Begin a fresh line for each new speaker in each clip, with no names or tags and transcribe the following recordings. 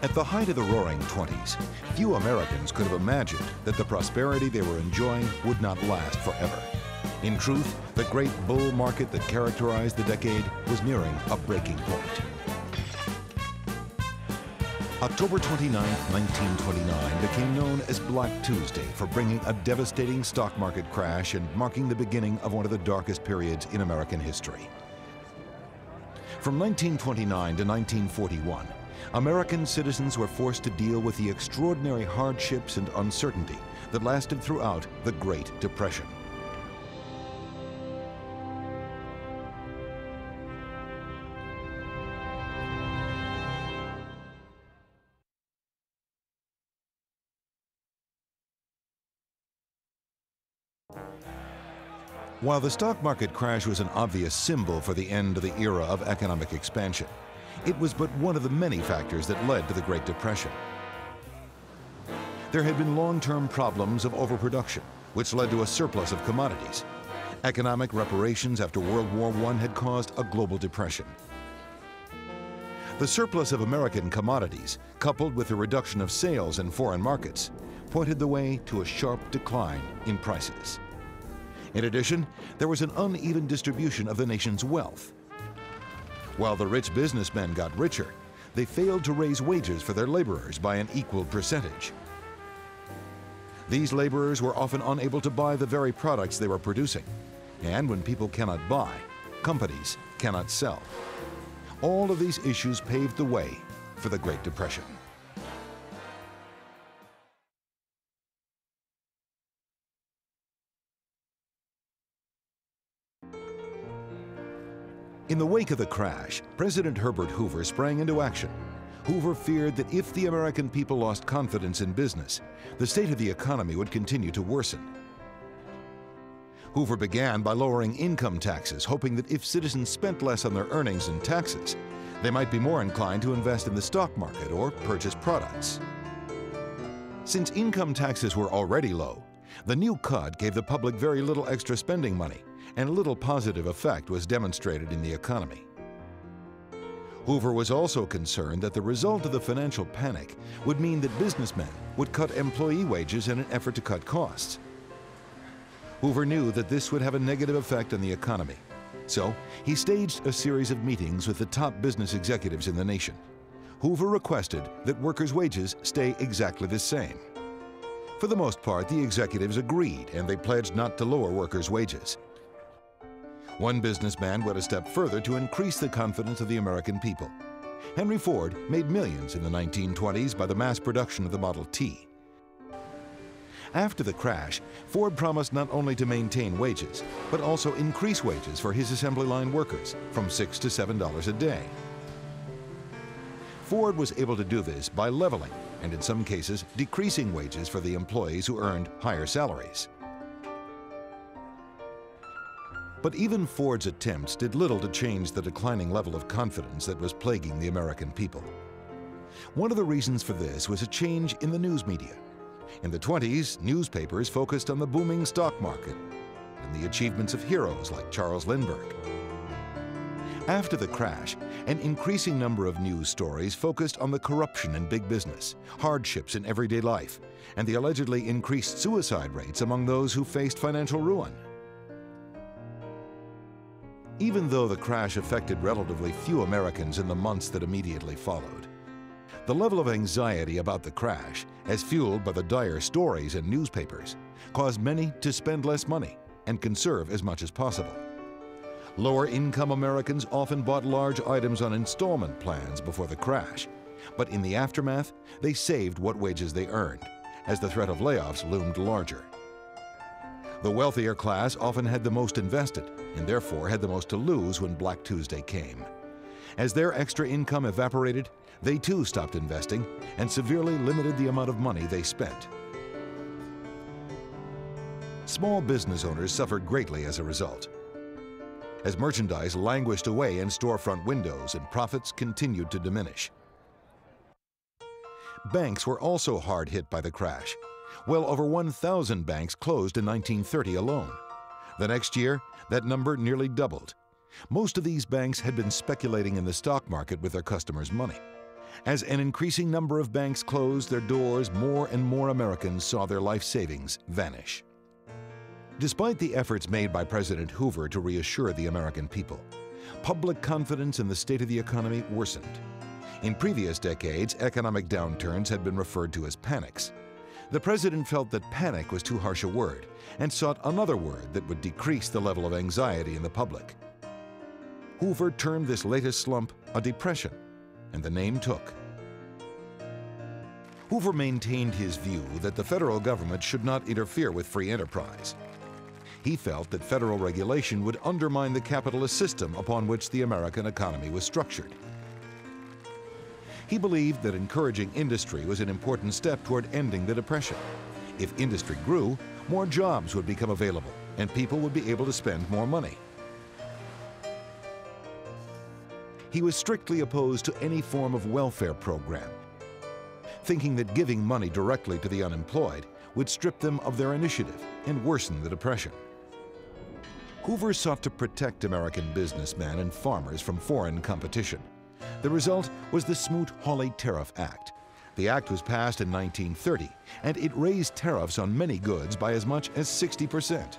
At the height of the Roaring '20s, few Americans could have imagined that the prosperity they were enjoying would not last forever. In truth, the great bull market that characterized the decade was nearing a breaking point. October 29, 1929 became known as Black Tuesday for bringing a devastating stock market crash and marking the beginning of one of the darkest periods in American history. From 1929 to 1941, American citizens were forced to deal with the extraordinary hardships and uncertainty that lasted throughout the Great Depression. While the stock market crash was an obvious symbol for the end of the era of economic expansion, it was but one of the many factors that led to the Great Depression. There had been long-term problems of overproduction, which led to a surplus of commodities. Economic reparations after World War I had caused a global depression. The surplus of American commodities, coupled with the reduction of sales in foreign markets, pointed the way to a sharp decline in prices. In addition, there was an uneven distribution of the nation's wealth. While the rich businessmen got richer, they failed to raise wages for their laborers by an equal percentage. These laborers were often unable to buy the very products they were producing. And when people cannot buy, companies cannot sell. All of these issues paved the way for the Great Depression. In the wake of the crash, President Herbert Hoover sprang into action. Hoover feared that if the American people lost confidence in business, the state of the economy would continue to worsen. Hoover began by lowering income taxes, hoping that if citizens spent less on their earnings and taxes, they might be more inclined to invest in the stock market or purchase products. Since income taxes were already low, the new cut gave the public very little extra spending money, and little positive effect was demonstrated in the economy. Hoover was also concerned that the result of the financial panic would mean that businessmen would cut employee wages in an effort to cut costs. Hoover knew that this would have a negative effect on the economy, so he staged a series of meetings with the top business executives in the nation. Hoover requested that workers' wages stay exactly the same. For the most part, the executives agreed, and they pledged not to lower workers' wages. One businessman went a step further to increase the confidence of the American people. Henry Ford made millions in the 1920s by the mass production of the Model T. After the crash, Ford promised not only to maintain wages, but also increase wages for his assembly line workers from $6 to $7 a day. Ford was able to do this by leveling, and in some cases, decreasing wages for the employees who earned higher salaries. But even Ford's attempts did little to change the declining level of confidence that was plaguing the American people. One of the reasons for this was a change in the news media. In the 20s, newspapers focused on the booming stock market and the achievements of heroes like Charles Lindbergh. After the crash, an increasing number of news stories focused on the corruption in big business, hardships in everyday life, and the allegedly increased suicide rates among those who faced financial ruin. Even though the crash affected relatively few Americans in the months that immediately followed, the level of anxiety about the crash, as fueled by the dire stories in newspapers, caused many to spend less money and conserve as much as possible. Lower-income Americans often bought large items on installment plans before the crash, but in the aftermath, they saved what wages they earned, as the threat of layoffs loomed larger. The wealthier class often had the most invested, and therefore had the most to lose when Black Tuesday came. As their extra income evaporated, they too stopped investing and severely limited the amount of money they spent. Small business owners suffered greatly as a result. As merchandise languished away in storefront windows and profits continued to diminish. Banks were also hard hit by the crash. Well over 1,000 banks closed in 1930 alone. The next year, that number nearly doubled. Most of these banks had been speculating in the stock market with their customers' money. As an increasing number of banks closed their doors, more and more Americans saw their life savings vanish. Despite the efforts made by President Hoover to reassure the American people, public confidence in the state of the economy worsened. In previous decades, economic downturns had been referred to as panics. The president felt that panic was too harsh a word and sought another word that would decrease the level of anxiety in the public. Hoover termed this latest slump a depression, and the name took. Hoover maintained his view that the federal government should not interfere with free enterprise. He felt that federal regulation would undermine the capitalist system upon which the American economy was structured. He believed that encouraging industry was an important step toward ending the Depression. If industry grew, more jobs would become available, and people would be able to spend more money. He was strictly opposed to any form of welfare program, thinking that giving money directly to the unemployed would strip them of their initiative and worsen the Depression. Hoover sought to protect American businessmen and farmers from foreign competition. The result was the Smoot-Hawley Tariff Act. The act was passed in 1930, and it raised tariffs on many goods by as much as 60%.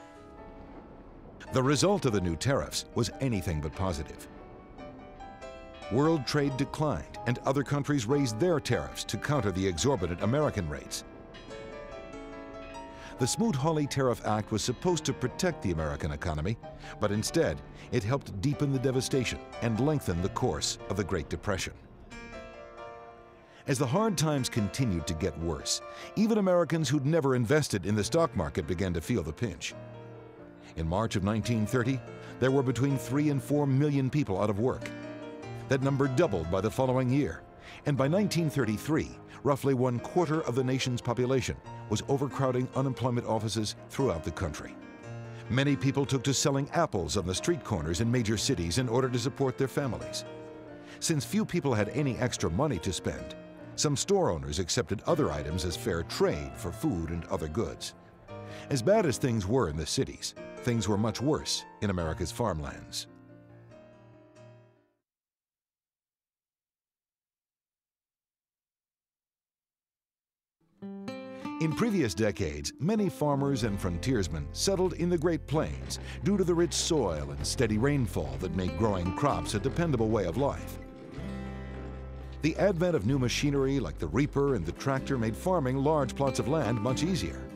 The result of the new tariffs was anything but positive. World trade declined, and other countries raised their tariffs to counter the exorbitant American rates. The Smoot-Hawley Tariff Act was supposed to protect the American economy, but instead, it helped deepen the devastation and lengthen the course of the Great Depression. As the hard times continued to get worse, even Americans who'd never invested in the stock market began to feel the pinch. In March of 1930, there were between 3 and 4 million people out of work. That number doubled by the following year, and by 1933, roughly 1/4 of the nation's population was overcrowding unemployment offices throughout the country. Many people took to selling apples on the street corners in major cities in order to support their families. Since few people had any extra money to spend, some store owners accepted other items as fair trade for food and other goods. As bad as things were in the cities, things were much worse in America's farmlands. In previous decades, many farmers and frontiersmen settled in the Great Plains due to the rich soil and steady rainfall that made growing crops a dependable way of life. The advent of new machinery like the reaper and the tractor made farming large plots of land much easier.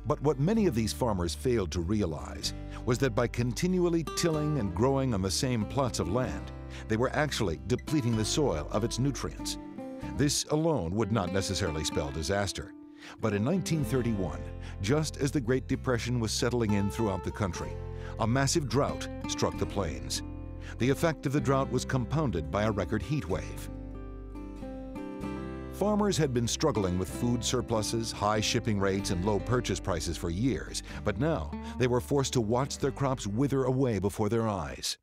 But what many of these farmers failed to realize was that by continually tilling and growing on the same plots of land, they were actually depleting the soil of its nutrients. This alone would not necessarily spell disaster. But in 1931, just as the Great Depression was settling in throughout the country, a massive drought struck the plains. The effect of the drought was compounded by a record heat wave. Farmers had been struggling with food surpluses, high shipping rates, and low purchase prices for years, but now they were forced to watch their crops wither away before their eyes.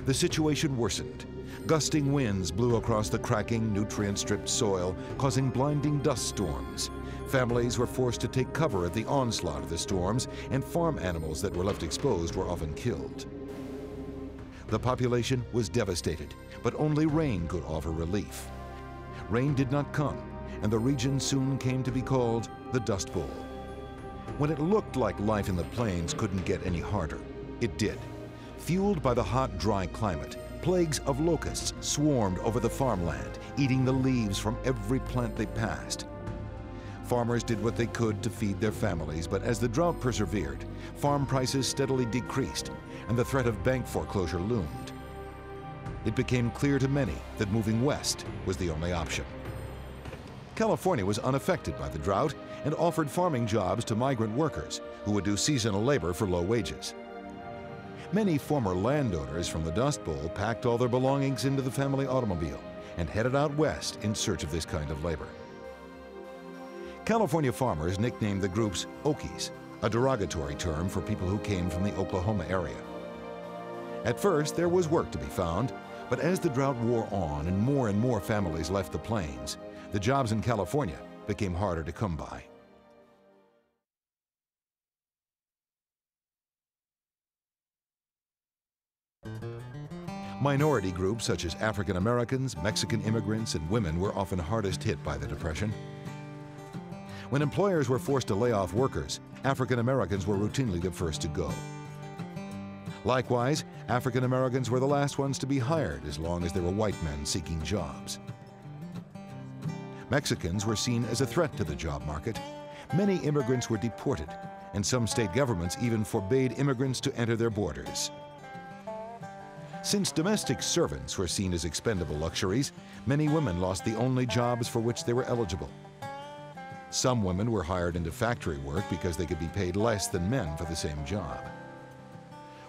The situation worsened. Gusting winds blew across the cracking, nutrient-stripped soil, causing blinding dust storms. Families were forced to take cover at the onslaught of the storms, and farm animals that were left exposed were often killed. The population was devastated, but only rain could offer relief. Rain did not come, and the region soon came to be called the Dust Bowl. When it looked like life in the plains couldn't get any harder, it did. Fueled by the hot, dry climate, plagues of locusts swarmed over the farmland, eating the leaves from every plant they passed. Farmers did what they could to feed their families, but as the drought persevered, farm prices steadily decreased, and the threat of bank foreclosure loomed. It became clear to many that moving west was the only option. California was unaffected by the drought and offered farming jobs to migrant workers who would do seasonal labor for low wages. Many former landowners from the Dust Bowl packed all their belongings into the family automobile and headed out west in search of this kind of labor. California farmers nicknamed the groups Okies, a derogatory term for people who came from the Oklahoma area. At first, there was work to be found, but as the drought wore on and more families left the plains, the jobs in California became harder to come by. Minority groups such as African Americans, Mexican immigrants, and women were often hardest hit by the Depression. When employers were forced to lay off workers, African Americans were routinely the first to go. Likewise, African Americans were the last ones to be hired as long as there were white men seeking jobs. Mexicans were seen as a threat to the job market. Many immigrants were deported, and some state governments even forbade immigrants to enter their borders. Since domestic servants were seen as expendable luxuries, many women lost the only jobs for which they were eligible. Some women were hired into factory work because they could be paid less than men for the same job.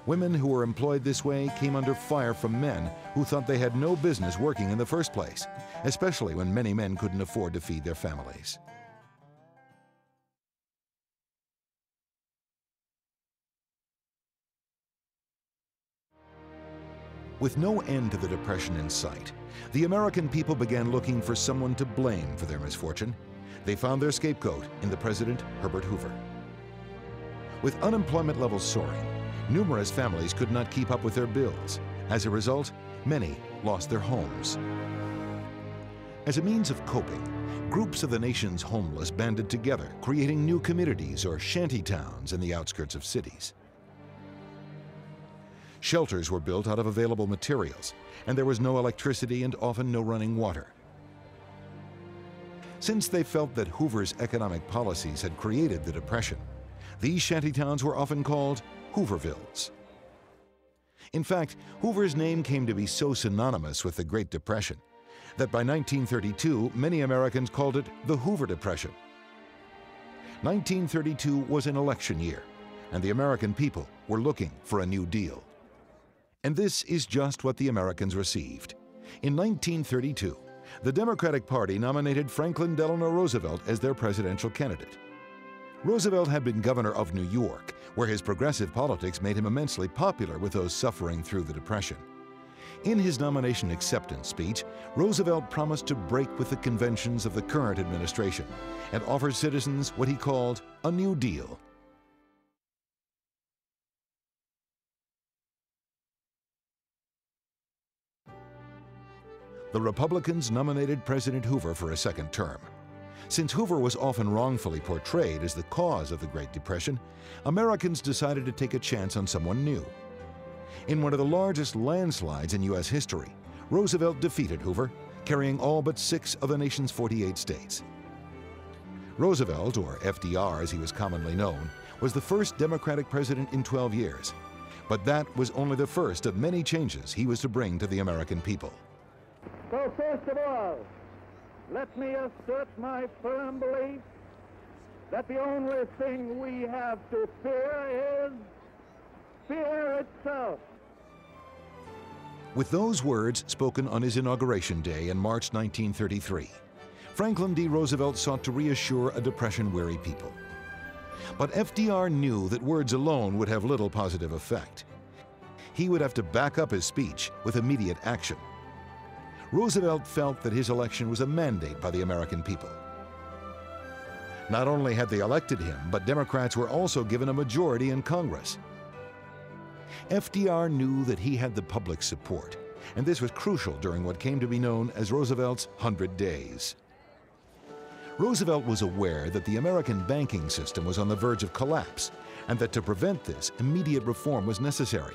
Women who were employed this way came under fire from men who thought they had no business working in the first place, especially when many men couldn't afford to feed their families. With no end to the Depression in sight, the American people began looking for someone to blame for their misfortune. They found their scapegoat in the President Herbert Hoover. With unemployment levels soaring, numerous families could not keep up with their bills. As a result, many lost their homes. As a means of coping, groups of the nation's homeless banded together, creating new communities or shanty towns in the outskirts of cities. Shelters were built out of available materials, and there was no electricity and often no running water. Since they felt that Hoover's economic policies had created the Depression, these shantytowns were often called Hoovervilles. In fact, Hoover's name came to be so synonymous with the Great Depression that by 1932, many Americans called it the Hoover Depression. 1932 was an election year, and the American people were looking for a new deal. And this is just what the Americans received. In 1932, the Democratic Party nominated Franklin Delano Roosevelt as their presidential candidate. Roosevelt had been governor of New York, where his progressive politics made him immensely popular with those suffering through the Depression. In his nomination acceptance speech, Roosevelt promised to break with the conventions of the current administration and offer citizens what he called a New Deal. The Republicans nominated President Hoover for a second term. Since Hoover was often wrongfully portrayed as the cause of the Great Depression, Americans decided to take a chance on someone new. In one of the largest landslides in U.S. history, Roosevelt defeated Hoover, carrying all but 6 of the nation's 48 states. Roosevelt, or FDR as he was commonly known, was the first Democratic president in 12 years. But that was only the first of many changes he was to bring to the American people.
So first of all, let me assert my firm belief that the only thing we have to fear is fear itself.
With those words spoken on his inauguration day in March 1933, Franklin D. Roosevelt sought to reassure a Depression-weary people. But FDR knew that words alone would have little positive effect. He would have to back up his speech with immediate action. Roosevelt felt that his election was a mandate by the American people. Not only had they elected him, but Democrats were also given a majority in Congress. FDR knew that he had the public support, and this was crucial during what came to be known as Roosevelt's 100 Days. Roosevelt was aware that the American banking system was on the verge of collapse, and that to prevent this, immediate reform was necessary.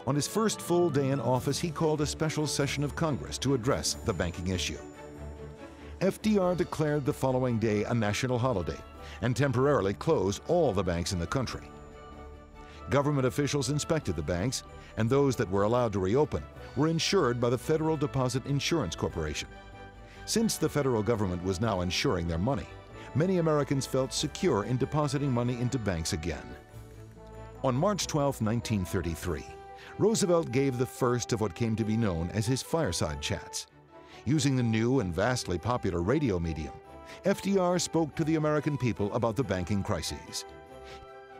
On his first full day in office, he called a special session of Congress to address the banking issue. FDR declared the following day a national holiday and temporarily closed all the banks in the country. Government officials inspected the banks, and those that were allowed to reopen were insured by the Federal Deposit Insurance Corporation. Since the federal government was now insuring their money, many Americans felt secure in depositing money into banks again. On March 12, 1933, Roosevelt gave the first of what came to be known as his fireside chats. Using the new and vastly popular radio medium, FDR spoke to the American people about the banking crises.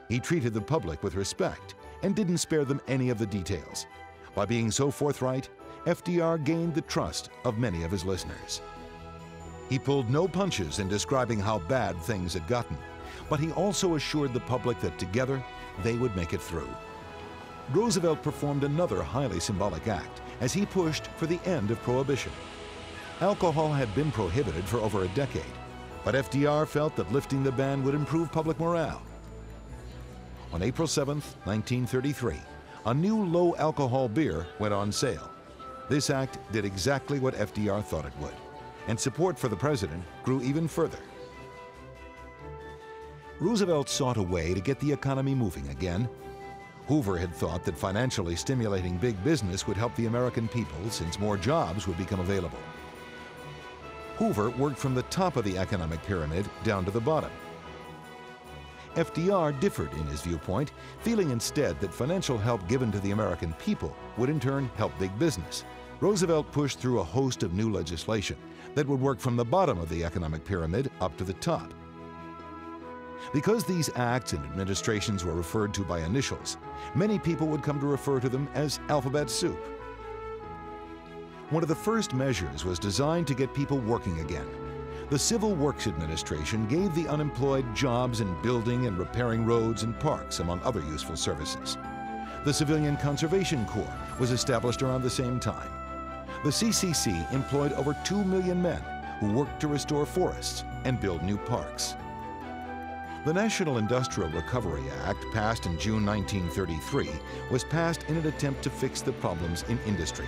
He treated the public with respect and didn't spare them any of the details. By being so forthright, FDR gained the trust of many of his listeners. He pulled no punches in describing how bad things had gotten, but he also assured the public that together they would make it through. Roosevelt performed another highly symbolic act as he pushed for the end of Prohibition. Alcohol had been prohibited for over a decade, but FDR felt that lifting the ban would improve public morale. On April 7, 1933, a new low-alcohol beer went on sale. This act did exactly what FDR thought it would, and support for the president grew even further. Roosevelt sought a way to get the economy moving again. Hoover had thought that financially stimulating big business would help the American people since more jobs would become available. Hoover worked from the top of the economic pyramid down to the bottom. FDR differed in his viewpoint, feeling instead that financial help given to the American people would in turn help big business. Roosevelt pushed through a host of new legislation that would work from the bottom of the economic pyramid up to the top. Because these acts and administrations were referred to by initials, many people would come to refer to them as alphabet soup. One of the first measures was designed to get people working again. The Civil Works Administration gave the unemployed jobs in building and repairing roads and parks, among other useful services. The Civilian Conservation Corps was established around the same time. The CCC employed over 2 million men who worked to restore forests and build new parks. The National Industrial Recovery Act, passed in June 1933, was passed in an attempt to fix the problems in industry.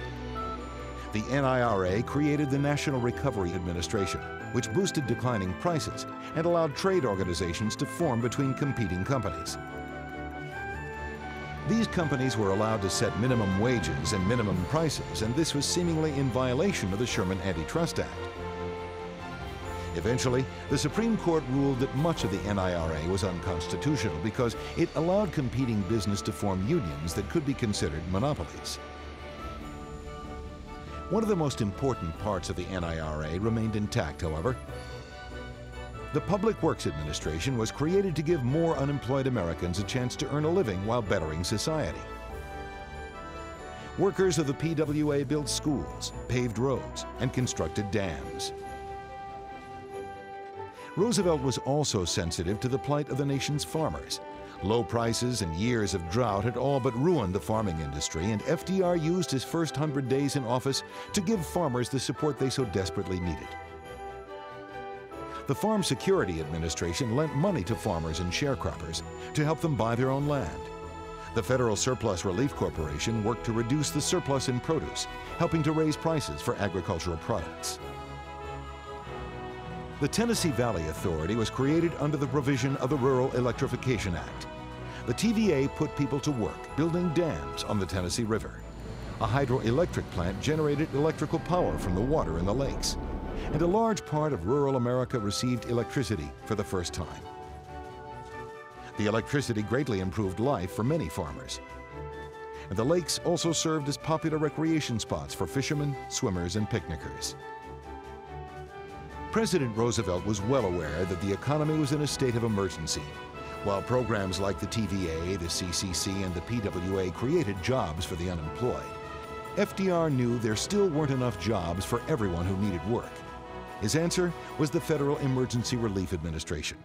The NIRA created the National Recovery Administration, which boosted declining prices and allowed trade organizations to form between competing companies. These companies were allowed to set minimum wages and minimum prices, and this was seemingly in violation of the Sherman Antitrust Act. Eventually, the Supreme Court ruled that much of the NIRA was unconstitutional because it allowed competing business to form unions that could be considered monopolies. One of the most important parts of the NIRA remained intact, however. The Public Works Administration was created to give more unemployed Americans a chance to earn a living while bettering society. Workers of the PWA built schools, paved roads, and constructed dams. Roosevelt was also sensitive to the plight of the nation's farmers. Low prices and years of drought had all but ruined the farming industry, and FDR used his first 100 days in office to give farmers the support they so desperately needed. The Farm Security Administration lent money to farmers and sharecroppers to help them buy their own land. The Federal Surplus Relief Corporation worked to reduce the surplus in produce, helping to raise prices for agricultural products. The Tennessee Valley Authority was created under the provision of the Rural Electrification Act. The TVA put people to work building dams on the Tennessee River. A hydroelectric plant generated electrical power from the water in the lakes. And a large part of rural America received electricity for the first time. The electricity greatly improved life for many farmers. And the lakes also served as popular recreation spots for fishermen, swimmers, and picnickers. President Roosevelt was well aware that the economy was in a state of emergency. While programs like the TVA, the CCC, and the PWA created jobs for the unemployed, FDR knew there still weren't enough jobs for everyone who needed work. His answer was the Federal Emergency Relief Administration.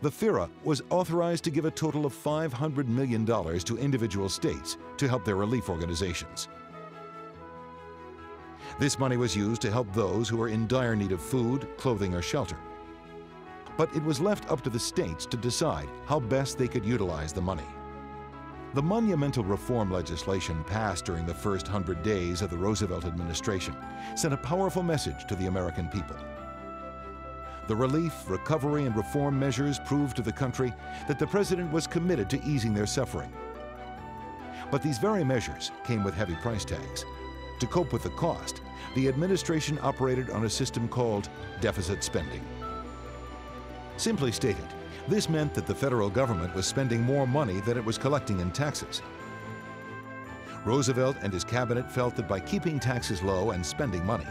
The FERA was authorized to give a total of $500 million to individual states to help their relief organizations. This money was used to help those who were in dire need of food, clothing, or shelter. But it was left up to the states to decide how best they could utilize the money. The monumental reform legislation passed during the first 100 days of the Roosevelt administration sent a powerful message to the American people. The relief, recovery, and reform measures proved to the country that the president was committed to easing their suffering. But these very measures came with heavy price tags. To cope with the cost, the administration operated on a system called deficit spending. Simply stated, this meant that the federal government was spending more money than it was collecting in taxes. Roosevelt and his cabinet felt that by keeping taxes low and spending money,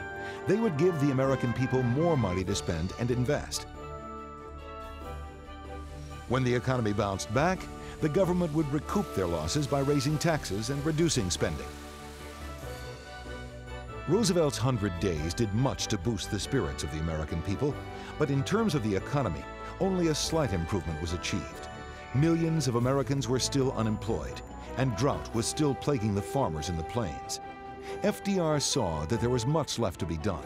they would give the American people more money to spend and invest. When the economy bounced back, the government would recoup their losses by raising taxes and reducing spending. Roosevelt's 100 days did much to boost the spirits of the American people, but in terms of the economy, only a slight improvement was achieved. Millions of Americans were still unemployed, and drought was still plaguing the farmers in the plains. FDR saw that there was much left to be done,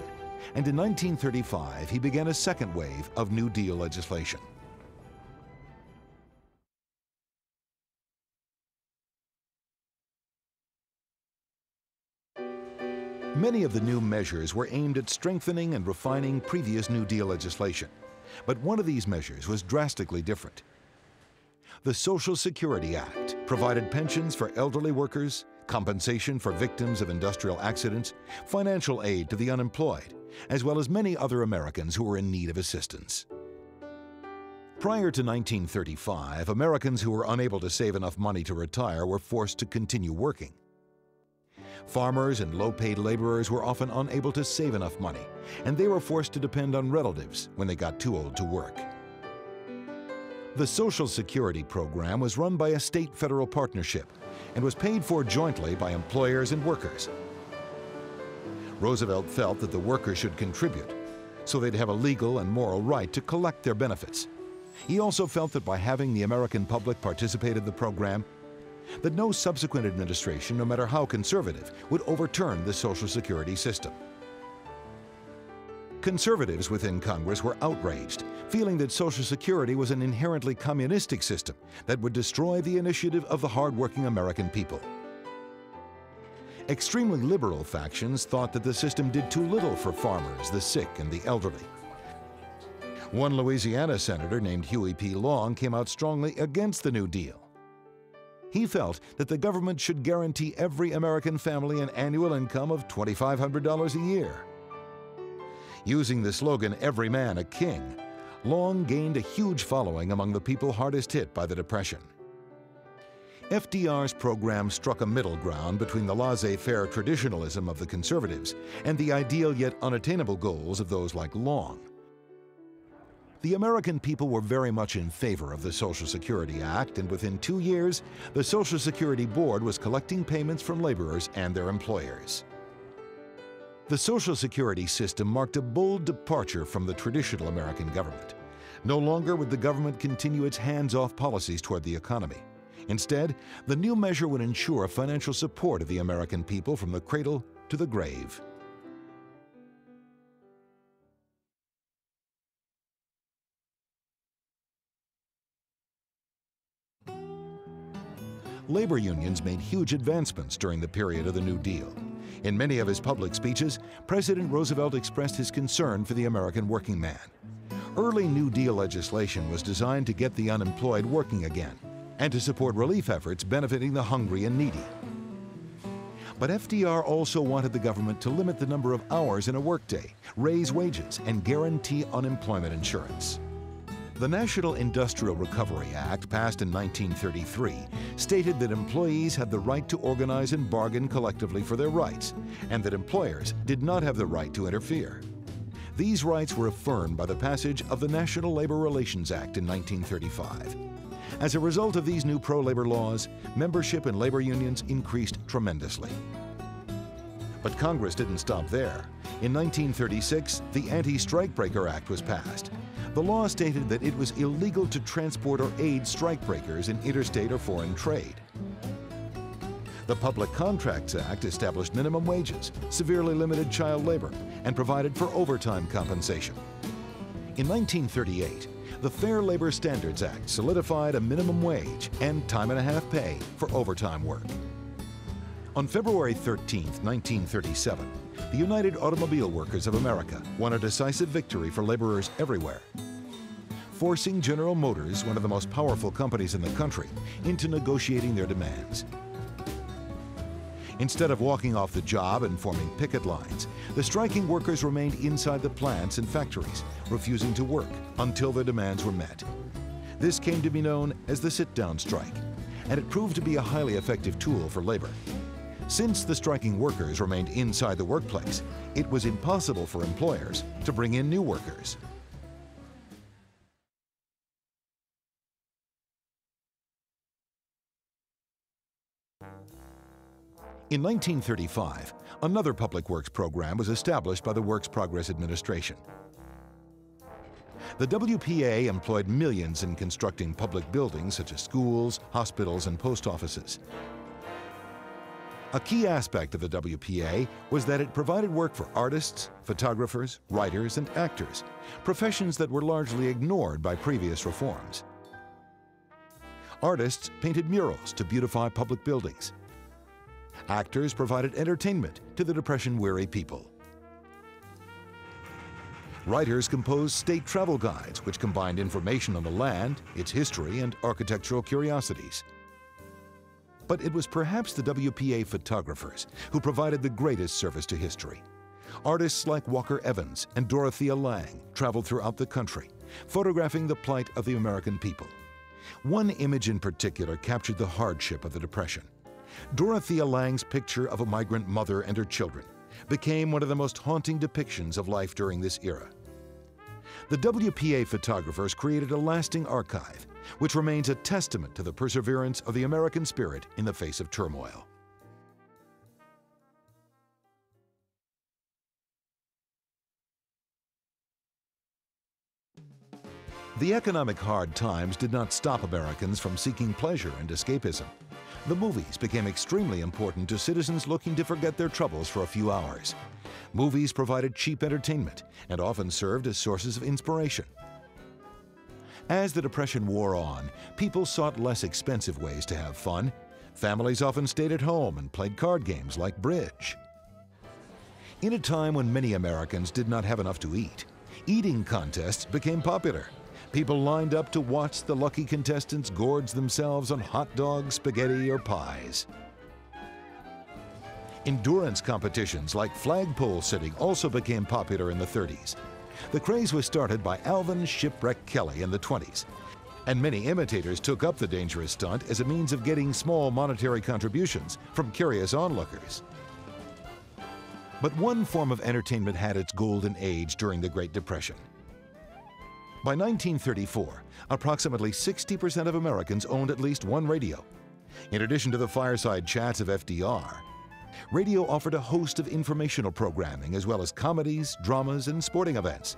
and in 1935 he began a second wave of New Deal legislation. Many of the new measures were aimed at strengthening and refining previous New Deal legislation, but one of these measures was drastically different. The Social Security Act provided pensions for elderly workers, compensation for victims of industrial accidents, financial aid to the unemployed, as well as many other Americans who were in need of assistance. Prior to 1935, Americans who were unable to save enough money to retire were forced to continue working. Farmers and low-paid laborers were often unable to save enough money, and they were forced to depend on relatives when they got too old to work. The Social Security program was run by a state-federal partnership and was paid for jointly by employers and workers. Roosevelt felt that the workers should contribute, so they'd have a legal and moral right to collect their benefits. He also felt that by having the American public participate in the program, that no subsequent administration, no matter how conservative, would overturn the Social Security system. Conservatives within Congress were outraged, feeling that Social Security was an inherently communistic system that would destroy the initiative of the hard-working American people. Extremely liberal factions thought that the system did too little for farmers, the sick, and the elderly. One Louisiana senator named Huey P. Long came out strongly against the New Deal. He felt that the government should guarantee every American family an annual income of $2,500 a year. Using the slogan, "Every man a king," Long gained a huge following among the people hardest hit by the Depression. FDR's program struck a middle ground between the laissez-faire traditionalism of the conservatives and the ideal yet unattainable goals of those like Long. The American people were very much in favor of the Social Security Act, and within 2 years, the Social Security Board was collecting payments from laborers and their employers. The Social Security system marked a bold departure from the traditional American government. No longer would the government continue its hands-off policies toward the economy. Instead, the new measure would ensure financial support of the American people from the cradle to the grave. Labor unions made huge advancements during the period of the New Deal. In many of his public speeches, President Roosevelt expressed his concern for the American working man. Early New Deal legislation was designed to get the unemployed working again and to support relief efforts benefiting the hungry and needy. But FDR also wanted the government to limit the number of hours in a workday, raise wages, and guarantee unemployment insurance. The National Industrial Recovery Act, passed in 1933, stated that employees had the right to organize and bargain collectively for their rights, and that employers did not have the right to interfere. These rights were affirmed by the passage of the National Labor Relations Act in 1935. As a result of these new pro-labor laws, membership in labor unions increased tremendously. But Congress didn't stop there. In 1936, the Anti-Strikebreaker Act was passed. The law stated that it was illegal to transport or aid strikebreakers in interstate or foreign trade. The Public Contracts Act established minimum wages, severely limited child labor, and provided for overtime compensation. In 1938, the Fair Labor Standards Act solidified a minimum wage and time-and-a-half pay for overtime work. On February 13, 1937, the United Automobile Workers of America won a decisive victory for laborers everywhere, forcing General Motors, one of the most powerful companies in the country, into negotiating their demands. Instead of walking off the job and forming picket lines, the striking workers remained inside the plants and factories, refusing to work until their demands were met. This came to be known as the sit-down strike, and it proved to be a highly effective tool for labor. Since the striking workers remained inside the workplace, it was impossible for employers to bring in new workers. In 1935, another public works program was established by the Works Progress Administration. The WPA employed millions in constructing public buildings such as schools, hospitals, and post offices. A key aspect of the WPA was that it provided work for artists, photographers, writers, and actors, professions that were largely ignored by previous reforms. Artists painted murals to beautify public buildings. Actors provided entertainment to the Depression-weary people. Writers composed state travel guides, which combined information on the land, its history, and architectural curiosities. But it was perhaps the WPA photographers who provided the greatest service to history. Artists like Walker Evans and Dorothea Lange traveled throughout the country, photographing the plight of the American people. One image in particular captured the hardship of the Depression. Dorothea Lange's picture of a migrant mother and her children became one of the most haunting depictions of life during this era. The WPA photographers created a lasting archive, which remains a testament to the perseverance of the American spirit in the face of turmoil. The economic hard times did not stop Americans from seeking pleasure and escapism. The movies became extremely important to citizens looking to forget their troubles for a few hours. Movies provided cheap entertainment and often served as sources of inspiration. As the Depression wore on, people sought less expensive ways to have fun. Families often stayed at home and played card games like bridge. In a time when many Americans did not have enough to eat, eating contests became popular. People lined up to watch the lucky contestants gorge themselves on hot dogs, spaghetti, or pies. Endurance competitions like flagpole sitting also became popular in the 30s. The craze was started by Alvin "Shipwreck" Kelly in the 20s, and many imitators took up the dangerous stunt as a means of getting small monetary contributions from curious onlookers. But one form of entertainment had its golden age during the Great Depression. By 1934, approximately 60% of Americans owned at least one radio. In addition to the fireside chats of FDR, radio offered a host of informational programming as well as comedies, dramas, and sporting events.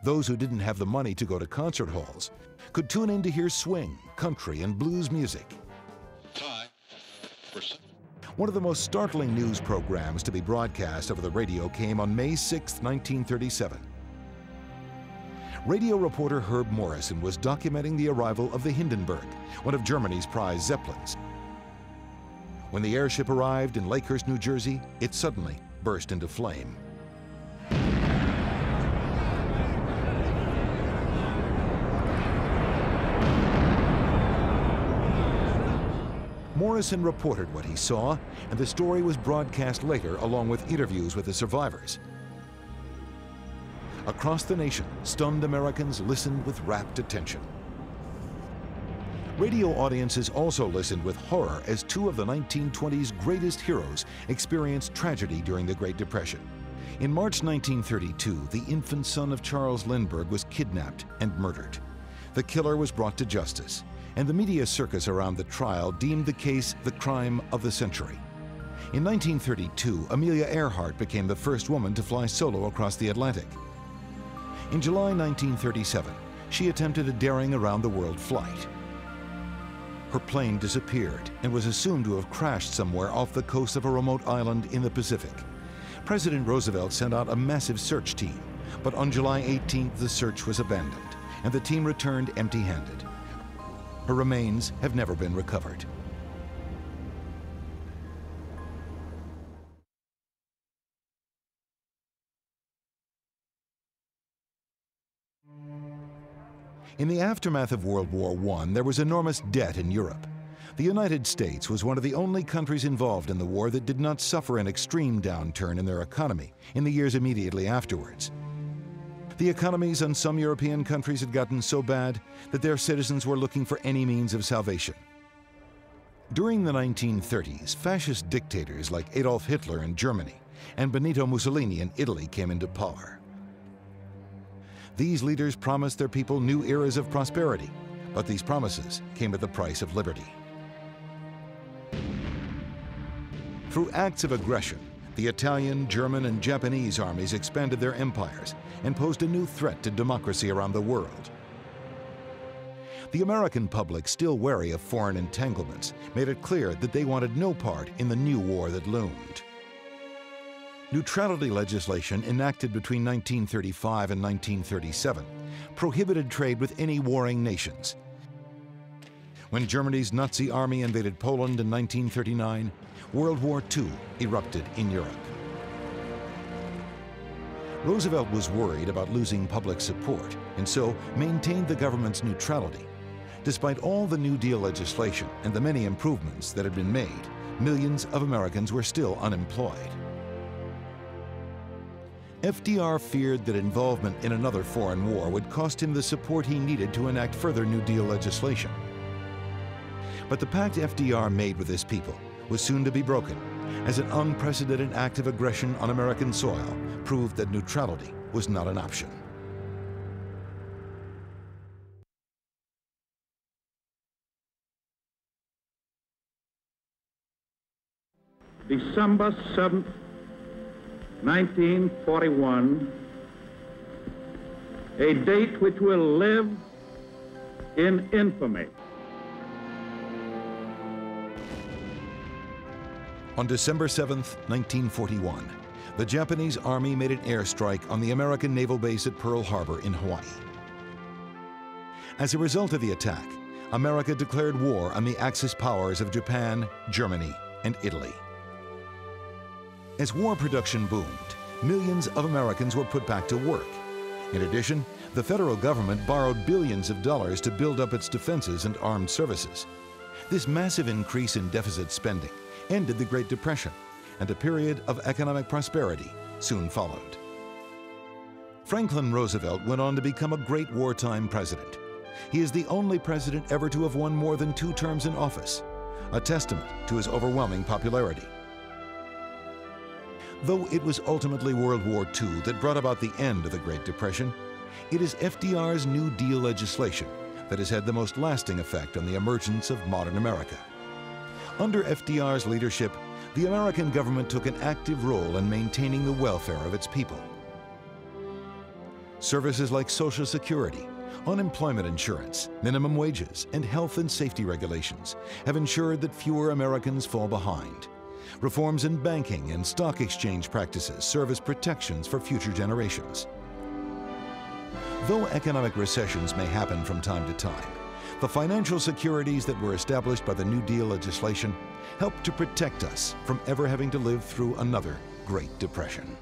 Those who didn't have the money to go to concert halls could tune in to hear swing, country, and blues music. One of the most startling news programs to be broadcast over the radio came on May 6, 1937. Radio reporter Herb Morrison was documenting the arrival of the Hindenburg, one of Germany's prize Zeppelins. When the airship arrived in Lakehurst, New Jersey, it suddenly burst into flame. Morrison reported what he saw, and the story was broadcast later along with interviews with the survivors. Across the nation, stunned Americans listened with rapt attention. Radio audiences also listened with horror as two of the 1920s greatest heroes experienced tragedy during the Great Depression. In March 1932, the infant son of Charles Lindbergh was kidnapped and murdered. The killer was brought to justice, and the media circus around the trial deemed the case the crime of the century. In 1932, Amelia Earhart became the first woman to fly solo across the Atlantic. In July 1937, she attempted a daring around-the-world flight. Her plane disappeared and was assumed to have crashed somewhere off the coast of a remote island in the Pacific. President Roosevelt sent out a massive search team, but on July 18th, the search was abandoned, and the team returned empty-handed. Her remains have never been recovered. In the aftermath of World War I, there was enormous debt in Europe. The United States was one of the only countries involved in the war that did not suffer an extreme downturn in their economy in the years immediately afterwards. The economies in some European countries had gotten so bad that their citizens were looking for any means of salvation. During the 1930s, fascist dictators like Adolf Hitler in Germany and Benito Mussolini in Italy came into power. These leaders promised their people new eras of prosperity, but these promises came at the price of liberty. Through acts of aggression, The Italian, German, and Japanese armies expanded their empires and posed a new threat to democracy around the world. The American public, still wary of foreign entanglements, made it clear that they wanted no part in the new war that loomed. Neutrality legislation enacted between 1935 and 1937 prohibited trade with any warring nations. When Germany's Nazi army invaded Poland in 1939, World War II erupted in Europe. Roosevelt was worried about losing public support and so maintained the government's neutrality. Despite all the New Deal legislation and the many improvements that had been made, millions of Americans were still unemployed. FDR feared that involvement in another foreign war would cost him the support he needed to enact further New Deal legislation. But the pact FDR made with his people was soon to be broken, as an unprecedented act of aggression on American soil proved that neutrality was not an option.
December 7th, 1941, a date which will live in infamy.
On December 7th, 1941, the Japanese Army made an airstrike on the American naval base at Pearl Harbor in Hawaii. As a result of the attack, America declared war on the Axis powers of Japan, Germany, and Italy. As war production boomed, millions of Americans were put back to work. In addition, the federal government borrowed billions of dollars to build up its defenses and armed services. This massive increase in deficit spending ended the Great Depression, and a period of economic prosperity soon followed. Franklin Roosevelt went on to become a great wartime president. He is the only president ever to have won more than 2 terms in office, a testament to his overwhelming popularity. Though it was ultimately World War II that brought about the end of the Great Depression, it is FDR's New Deal legislation that has had the most lasting effect on the emergence of modern America. Under FDR's leadership, the American government took an active role in maintaining the welfare of its people. Services like Social Security, unemployment insurance, minimum wages, and health and safety regulations have ensured that fewer Americans fall behind. Reforms in banking and stock exchange practices serve as protections for future generations. Though economic recessions may happen from time to time, the financial securities that were established by the New Deal legislation help to protect us from ever having to live through another Great Depression.